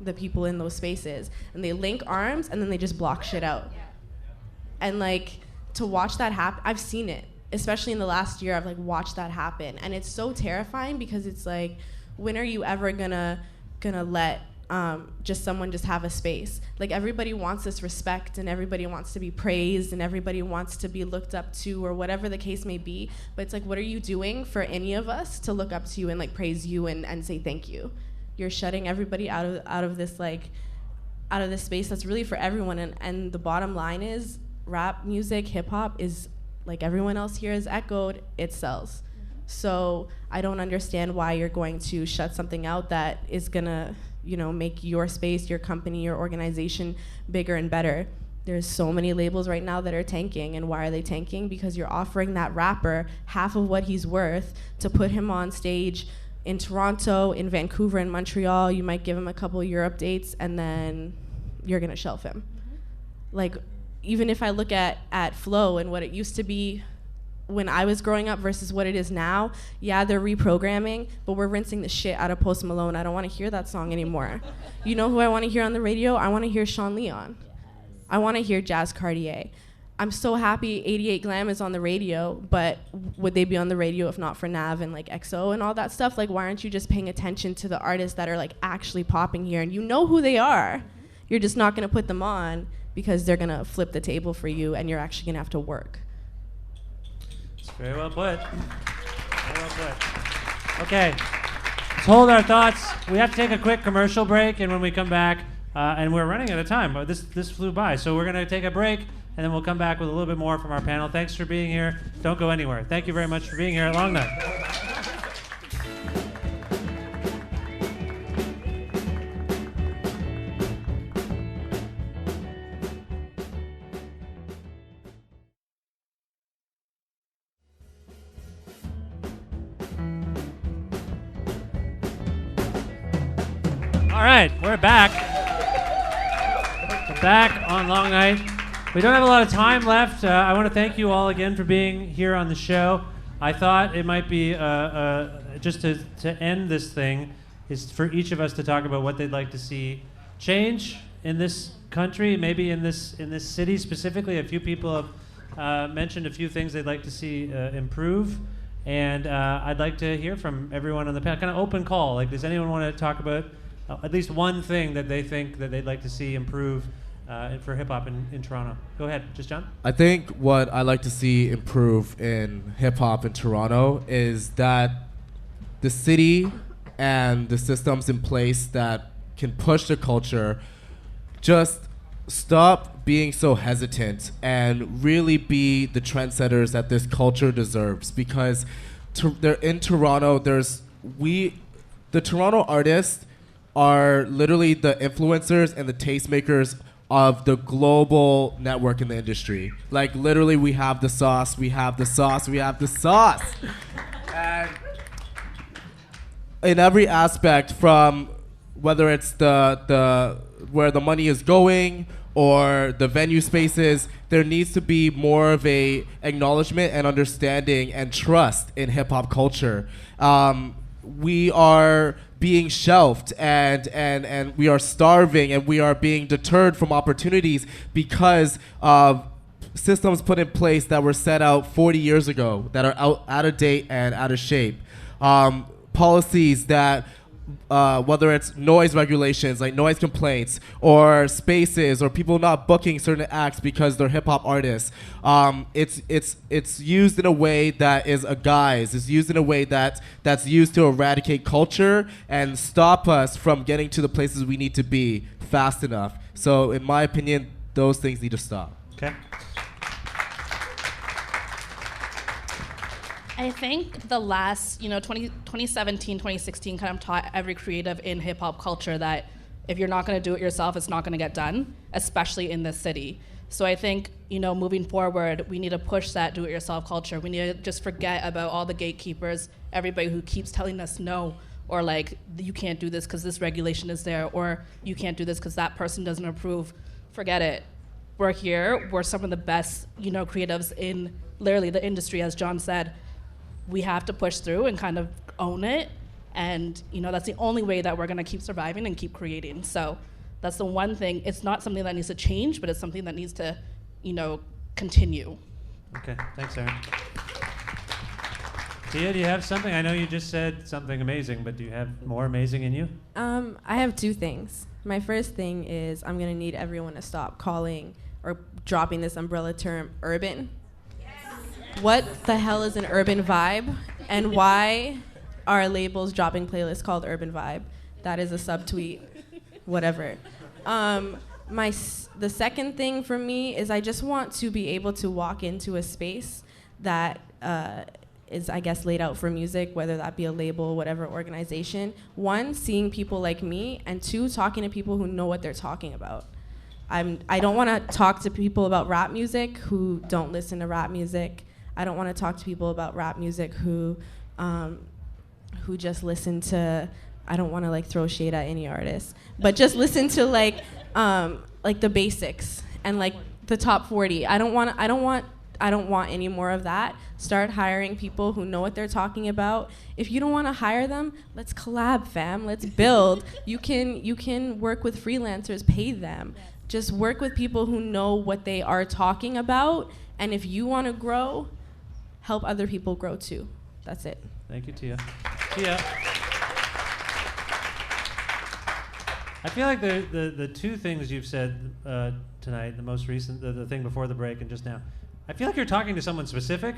the people in those spaces, and they link arms and then they just block shit out. And like, to watch that happen, I've seen it, especially in the last year. I've like watched that happen, and it's so terrifying because it's like, when are you ever gonna let just someone just have a space? Like, everybody wants this respect, and everybody wants to be praised, and everybody wants to be looked up to, or whatever the case may be. But it's like, what are you doing for any of us to look up to you and like praise you and say thank you? You're shutting everybody out of this space that's really for everyone. And the bottom line is, rap music, hip hop is, like everyone else here has echoed, it sells. So I don't understand why you're going to shut something out that is gonna, make your space, your company, your organization bigger and better. There's so many labels right now that are tanking, and why are they tanking? Because you're offering that rapper half of what he's worth to put him on stage in Toronto, in Vancouver, in Montreal. You might give him a couple Europe dates, and then you're gonna shelf him. Like, even if I look at Flow and what it used to be when I was growing up versus what it is now, yeah, they're reprogramming, but we're rinsing the shit out of Post Malone. I don't want to hear that song anymore. You know who I want to hear on the radio? I want to hear Sean Leon. I want to hear Jazz Cartier. I'm so happy 88 Glam is on the radio, but would they be on the radio if not for Nav and like EXO and all that stuff? Like, why aren't you just paying attention to the artists that are like actually popping here, and you know who they are? You're just not going to put them on because they're going to flip the table for you, and you're actually going to have to work. It's very well put. Very well put. Okay, let's hold our thoughts. We have to take a quick commercial break, and when we come back, and we're running out of time. This flew by, so we're going to take a break, and then we'll come back with a little bit more from our panel. Thanks for being here. Don't go anywhere. Thank you very much for being here at Long Night. All right, we're back. We're back on Long Night. We don't have a lot of time left. I want to thank you all again for being here on the show. I thought it might be just to end this thing is for each of us to talk about what they'd like to see change in this country, maybe in this city specifically. A few people have mentioned a few things they'd like to see improve, and I'd like to hear from everyone on the panel. Kind of open call. Like, does anyone want to talk about at least one thing that they think that they'd like to see improve for hip-hop in Toronto? Go ahead, just John. I think what I like to see improve in hip-hop in Toronto is that the city and the systems in place that can push the culture just stop being so hesitant and really be the trendsetters that this culture deserves. Because they're in Toronto, the Toronto artists are literally the influencers and the tastemakers of the global network in the industry. Like, literally, we have the sauce, we have the sauce, we have the sauce. And in every aspect, from whether it's the where the money is going or the venue spaces, there needs to be more of a acknowledgement and understanding and trust in hip-hop culture. We are being shelved and we are starving, and we are being deterred from opportunities because of systems put in place that were set out 40 years ago that are out of date and out of shape. Policies that whether it's noise regulations, like noise complaints, or spaces, or people not booking certain acts because they're hip-hop artists. It's used in a way that is a guise. It's used in a way that's used to eradicate culture and stop us from getting to the places we need to be fast enough. So in my opinion, those things need to stop. Okay. I think the last, 2017, 2016 kind of taught every creative in hip hop culture that if you're not going to do it yourself, it's not going to get done, especially in this city. So I think, moving forward, we need to push that do-it-yourself culture. We need to just forget about all the gatekeepers, everybody who keeps telling us no, or like, you can't do this because this regulation is there, or you can't do this because that person doesn't approve. Forget it. We're here. We're some of the best, creatives in literally the industry, as John said. We have to push through and kind of own it And that's the only way that we're going to keep surviving and keep creating. So that's the one thing. It's not something that needs to change, but it's something that needs to continue. Okay, thanks, Erin. Tia, do you have something? I know you just said something amazing, but do you have more amazing in you? I have two things. My first thing is I'm gonna need everyone to stop calling or dropping this umbrella term urban. Yes. What the hell is an urban vibe, and why are labels dropping playlists called urban vibe? That is a subtweet, whatever. The second thing for me is I just want to be able to walk into a space that is, I guess, laid out for music, whether that be a label, whatever organization. One, seeing people like me, and two, talking to people who know what they're talking about. I don't want to talk to people about rap music who don't listen to rap music. I don't want to talk to people about rap music who just listen to, I don't want to throw shade at any artist, but just listen to the basics and the top 40. I don't want any more of that. Start hiring people who know what they're talking about. If you don't want to hire them, let's collab, fam. Let's build. You can work with freelancers, pay them. Just work with people who know what they are talking about. And if you want to grow, help other people grow too. That's it. Thank you, Tia. Tia. I feel like the two things you've said tonight, the most recent, the thing before the break and just now, I feel like you're talking to someone specific,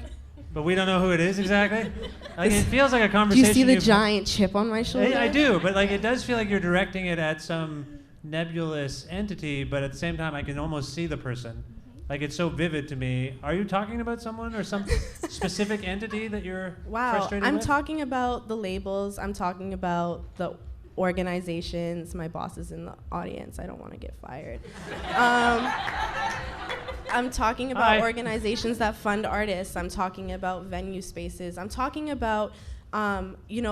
but we don't know who it is exactly. It feels like a conversation. Do you see the giant chip on my shoulder? I do, but it does feel like you're directing it at some nebulous entity, but at the same time I can almost see the person. It's so vivid to me. Are you talking about someone or some specific entity that you're frustrated I'm with? talking about the labels. I'm talking about the organizations. My boss is in the audience. I don't want to get fired. I'm talking about organizations that fund artists. I'm talking about venue spaces. I'm talking about,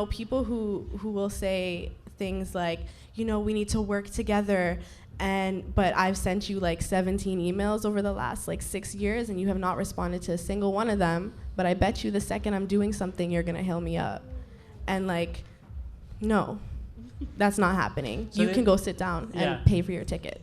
people who will say things like, we need to work together. But I've sent you 17 emails over the last 6 years, and you have not responded to a single one of them. But I bet you the second I'm doing something, you're gonna hail me up. And no, that's not happening. So you can go sit down and pay for your ticket.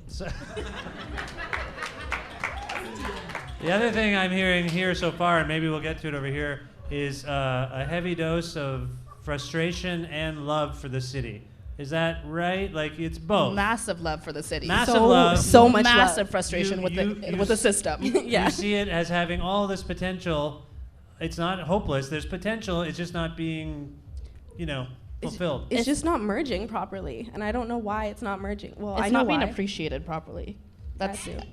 The other thing I'm hearing here so far, and maybe we'll get to it over here, is a heavy dose of frustration and love for the city. Is that right? It's both. Massive love for the city. Massive love. So much massive love. frustration with the system. Yeah. You see it as having all this potential. It's not hopeless. There's potential. It's just not being, fulfilled. It's just not merging properly, and I don't know why it's not merging. Well, it's I know not being why. appreciated properly. That's it.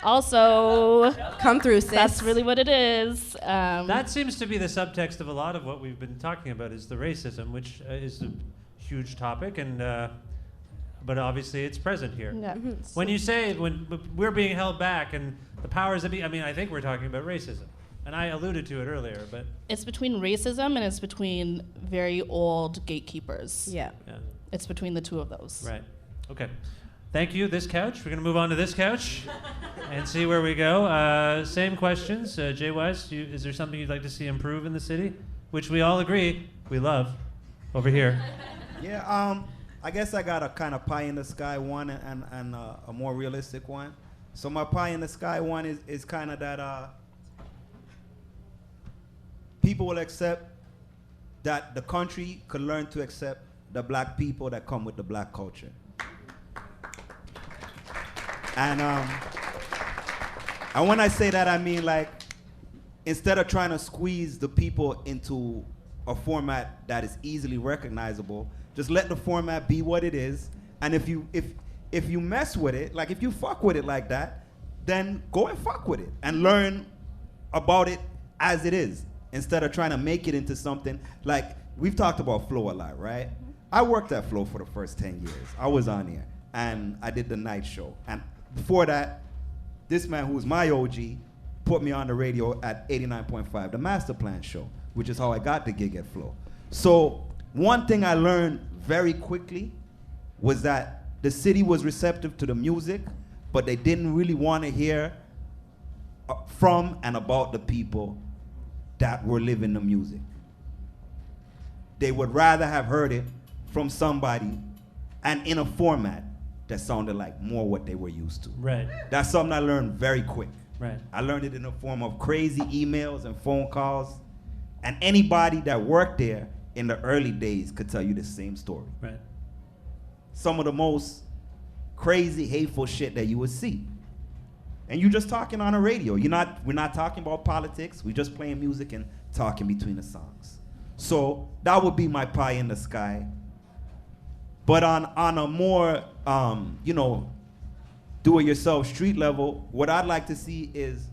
Also, come through, sis. That's really what it is. That seems to be the subtext of a lot of what we've been talking about, is the racism, which is a huge topic, and but obviously it's present here. Yeah. Mm-hmm. When you say when we're being held back and the powers that be, I think we're talking about racism, and I alluded to it earlier, but it's between racism and it's between very old gatekeepers. Yeah. It's between the two of those. Right. Okay. Thank you. This couch. We're going to move on to this couch and see where we go. Same questions. Jwyze, is there something you'd like to see improve in the city? Which we all agree we love over here. Yeah, I guess I got a kind of pie in the sky one and a more realistic one. So my pie in the sky one is kind of that people will accept that the country could learn to accept the black people that come with the black culture. And when I say that, I mean instead of trying to squeeze the people into a format that is easily recognizable, just let the format be what it is. And if you mess with it, if you fuck with it like that, then go and fuck with it and learn about it as it is, instead of trying to make it into something we've talked about Flow a lot, right? I worked at Flow for the first 10 years. I was on here and I did the night show. And before that, this man who was my OG put me on the radio at 89.5, the Master Plan show, which is how I got the gig at Flow. So one thing I learned very quickly was that the city was receptive to the music, but they didn't really want to hear from and about the people that were living the music. they would rather have heard it from somebody and in a format that sounded like more what they were used to. Right. That's something I learned very quick. Right. I learned it in the form of crazy emails and phone calls. And anybody that worked there in the early days could tell you the same story. Right. Some of the most crazy, hateful shit that you would see. And you're just talking on a radio. We're not talking about politics. We're just playing music and talking between the songs. So that would be my pie in the sky. But on a more, do-it-yourself street level, what I'd like to see is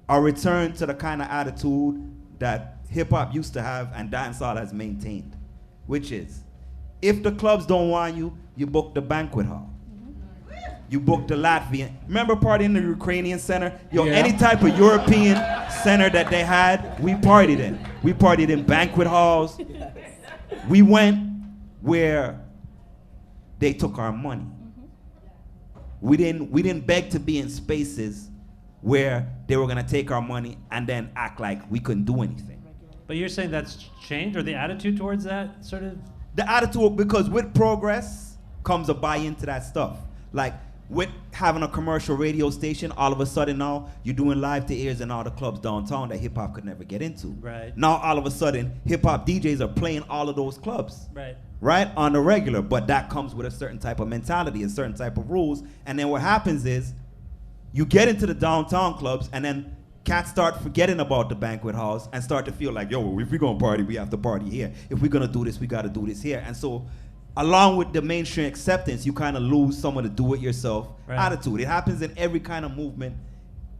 a return to the kind of attitude that hip-hop used to have and dancehall has maintained, which is, if the clubs don't want you, you book the banquet hall. You book the Latvian. Remember partying in the Ukrainian center? Any type of European center that they had, we partied in. We partied in banquet halls. We went where they took our money. We didn't beg to be in spaces where they were gonna take our money and then act like we couldn't do anything. But you're saying that's changed, or the attitude towards that sort of? The attitude, because with progress comes a buy-in to that stuff. Like, with having a commercial radio station, all of a sudden now you're doing live to ears in all the clubs downtown that hip-hop could never get into. Right. Now all of a sudden hip-hop DJs are playing all of those clubs. Right. Right, on the regular, but that comes with a certain type of mentality, a certain type of rules, and then what happens is you get into the downtown clubs and then cats start forgetting about the banquet halls and start to feel like, yo, if we're gonna party, we have to party here. If we're gonna do this, we gotta do this here. And so along with the mainstream acceptance, you kind of lose some of the do-it-yourself attitude. It happens in every kind of movement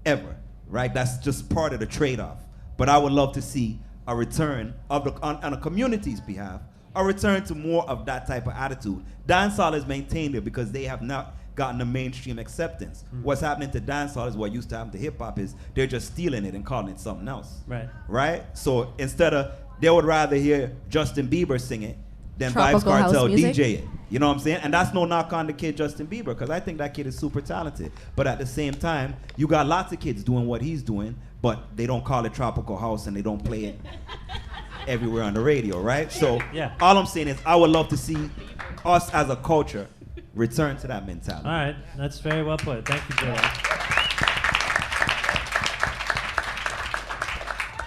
ever, right? That's just part of the trade-off. But I would love to see a return of on a community's behalf, a return to more of that type of attitude. Dancehall is maintained it because they have not gotten the mainstream acceptance. What's happening to dancehall is what used to happen to hip-hop is they're just stealing it and calling it something else. Right. Right? So instead of, they would rather hear Justin Bieber sing it than Vibes Tropical house Cartel music. DJ it. You know what I'm saying? And that's no knock on the kid Justin Bieber, because I think that kid is super talented. But at the same time, you got lots of kids doing what he's doing, but they don't call it tropical house and they don't play it everywhere on the radio, right? So all I'm saying is I would love to see us as a culture return to that mentality. All right, that's very well put. Thank you, Joe.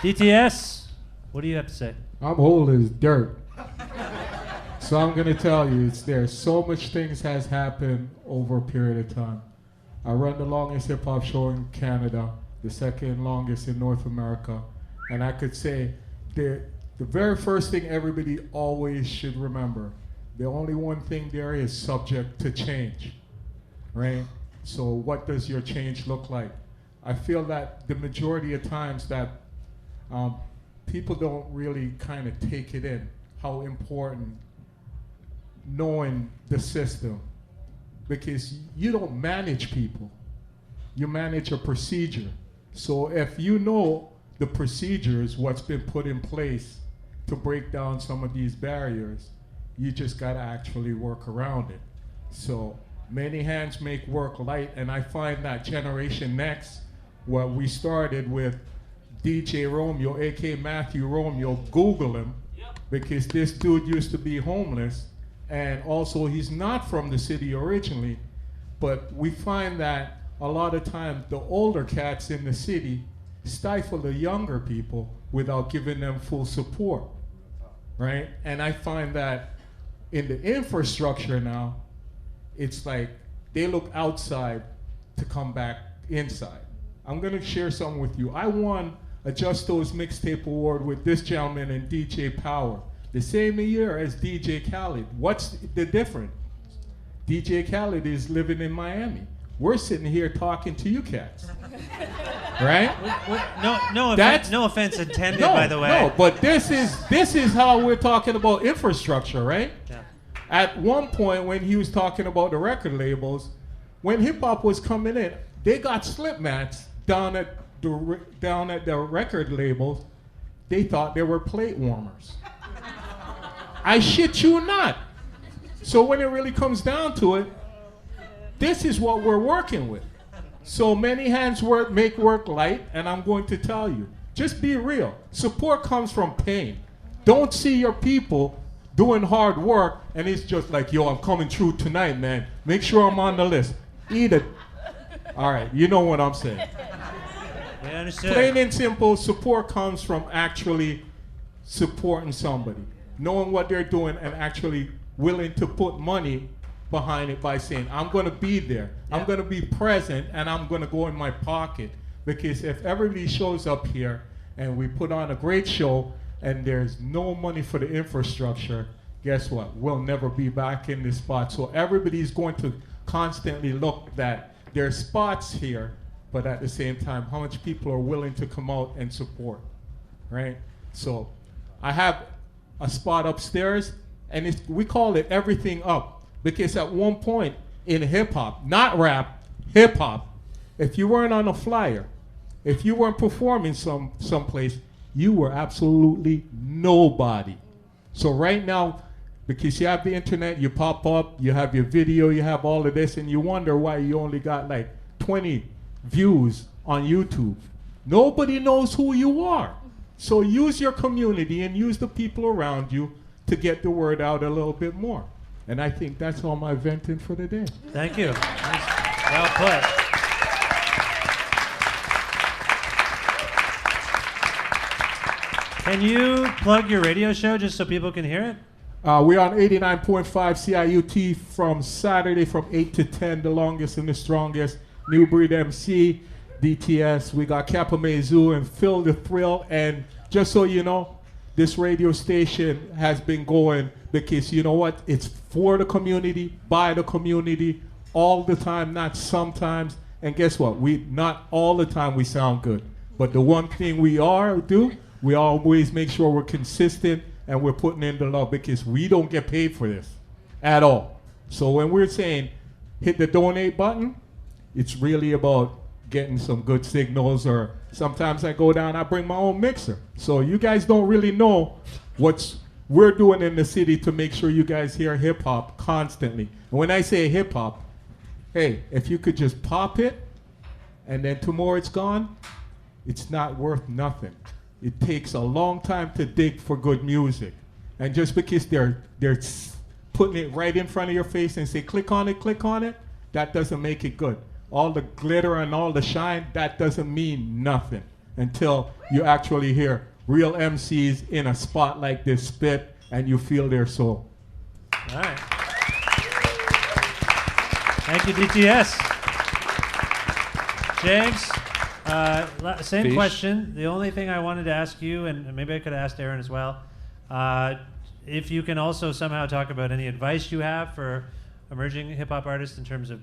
DTS, what do you have to say? I'm old as dirt. So I'm gonna tell you, so much things has happened over a period of time. I run the longest hip hop show in Canada, the second longest in North America, and I could say the very first thing everybody always should remember, the only one thing there is subject to change, right? So what does your change look like? I feel that the majority of times that people don't really kind of take it in, how important knowing the system, because you don't manage people, you manage a procedure. So if you know the procedures, what's been put in place to break down some of these barriers, you just gotta actually work around it. So many hands make work light, and I find that Generation Next, what we started with DJ Romeo, aka Matthew Romeo, Google him, because this dude used to be homeless, and also he's not from the city originally, but we find that a lot of times the older cats in the city stifle the younger people without giving them full support, right? And I find that in the infrastructure now, it's like they look outside to come back inside. I'm gonna share something with you. I won a Justo's Mixtape Award with this gentleman and DJ Power, the same year as DJ Khaled. What's the difference? DJ Khaled is living in Miami. We're sitting here talking to you cats, right? No offense intended, by the way. No, but this is how we're talking about infrastructure, right? Yeah. At one point when he was talking about the record labels, when hip hop was coming in, they got slip mats down at the record labels. They thought they were plate warmers. I shit you not. So when it really comes down to it, this is what we're working with. So many hands make work light, and I'm going to tell you, just be real. Support comes from pain. Don't see your people doing hard work and it's just like, yo, I'm coming through tonight, man. Make sure I'm on the list. Eat it. All right, you know what I'm saying. Yeah, understood. Plain and simple, support comes from actually supporting somebody, knowing what they're doing and actually willing to put money behind it by saying, I'm going to be there, I'm going to be present, and I'm going to go in my pocket. Because if everybody shows up here and we put on a great show and there's no money for the infrastructure, guess what? We'll never be back in this spot. So everybody's going to constantly look that there's spots here, but at the same time, how much people are willing to come out and support, right? So I have a spot upstairs, and we call it Everything Up, because at one point in hip hop, not rap, hip hop, if you weren't on a flyer, if you weren't performing someplace, you were absolutely nobody. So right now, because you have the internet, you pop up, you have your video, you have all of this, and you wonder why you only got like 20 views on YouTube. Nobody knows who you are. So use your community and use the people around you to get the word out a little bit more. And I think that's all my venting for the day. Thank you. Well put. Can you plug your radio show just so people can hear it? We're on 89.5 CIUT from Saturday from 8 to 10, the longest and the strongest. New Breed MC, DTS. We got Kappa Mezu and Phil the Thrill. And just so you know, this radio station has been going because you know what? It's for the community, by the community, all the time, not sometimes. And guess what? Not all the time we sound good. But the one thing we always make sure we're consistent and we're putting in the love because we don't get paid for this at all. So when we're saying hit the donate button, it's really about getting some good signals, or sometimes I go down, I bring my own mixer. So you guys don't really know what we're doing in the city to make sure you guys hear hip hop constantly. And when I say hip hop, hey, if you could just pop it and then tomorrow it's gone, it's not worth nothing. It takes a long time to dig for good music. And just because they're putting it right in front of your face and say, click on it, that doesn't make it good. All the glitter and all the shine, that doesn't mean nothing until you actually hear real MCs in a spot like this spit and you feel their soul. All right. Thank you, DTS. James, same Fish. question. The only thing I wanted to ask you, and maybe I could have asked Erin as well, if you can also somehow talk about any advice you have for emerging hip-hop artists in terms of,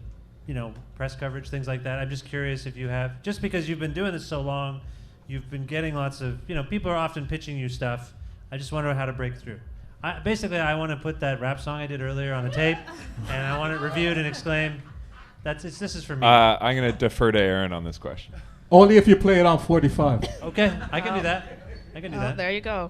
press coverage, things like that. I'm just curious if you have, just because you've been doing this so long, you've been getting lots of, people are often pitching you stuff. I just wonder how to break through. I want to put that rap song I did earlier on the tape, and I want it reviewed and exclaimed, this is for me. I'm going to defer to Erin on this question. Only if you play it on 45. Okay, I can do that. There you go.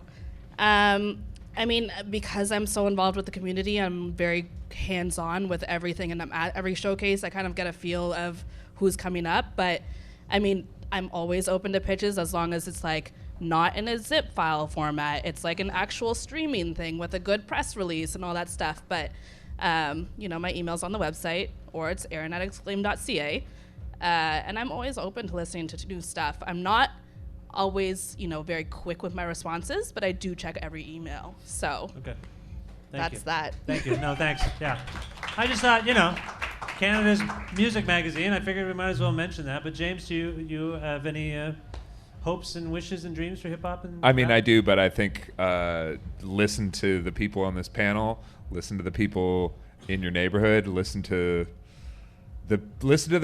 Because I'm so involved with the community, I'm very hands-on with everything, and I'm at every showcase. I kind of get a feel of who's coming up, but I'm always open to pitches as long as it's like not in a zip file format. It's like an actual streaming thing with a good press release and all that stuff. But my email's on the website, or it's erin@exclaim.ca, and I'm always open to listening to new stuff. I'm not always, very quick with my responses, but I do check every email. So okay. That's that. Thank you. No, thanks. Yeah. I just thought, Canada's music magazine, I figured we might as well mention that. But James, do you have any hopes and wishes and dreams for hip-hop? I do, but I think listen to the people on this panel, listen to the people in your neighborhood, listen to the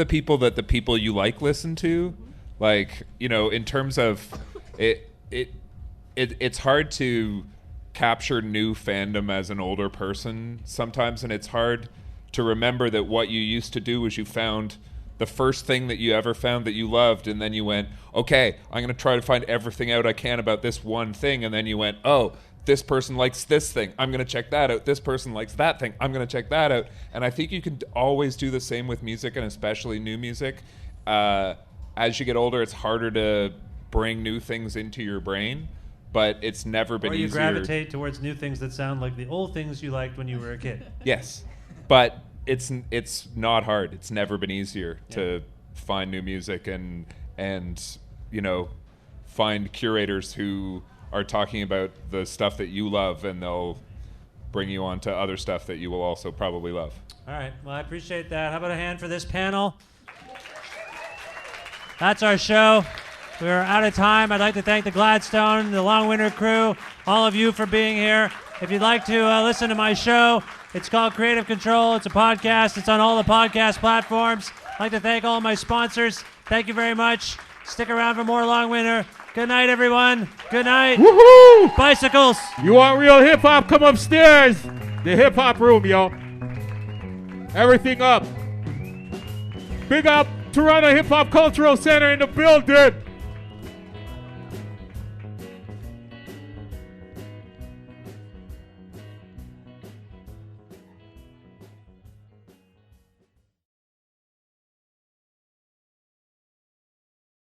people that the people you like listen to. Like, in terms of it's hard to capture new fandom as an older person sometimes, and it's hard to remember that what you used to do was you found the first thing that you ever found that you loved, and then you went, okay, I'm going to try to find everything out I can about this one thing, and then you went, oh, this person likes this thing, I'm going to check that out. This person likes that thing, I'm going to check that out. And I think you can always do the same with music, and especially new music. As you get older, it's harder to bring new things into your brain. but it's never been Or you easier. gravitate towards new things that sound like the old things you liked when you were a kid. Yes, but it's not hard. It's never been easier to find new music and find curators who are talking about the stuff that you love, and they'll bring you on to other stuff that you will also probably love. All right. Well, I appreciate that. How about a hand for this panel? That's our show. We're out of time. I'd like to thank the Gladstone, the Long Winter crew, all of you for being here. If you'd like to listen to my show, it's called Creative Control. It's a podcast. It's on all the podcast platforms. I'd like to thank all my sponsors. Thank you very much. Stick around for more Long Winter. Good night, everyone. Good night. Woohoo! Bicycles. You want real hip hop? Come upstairs. The hip hop room, yo. Everything up. Big up Toronto Hip Hop Cultural Center in the building.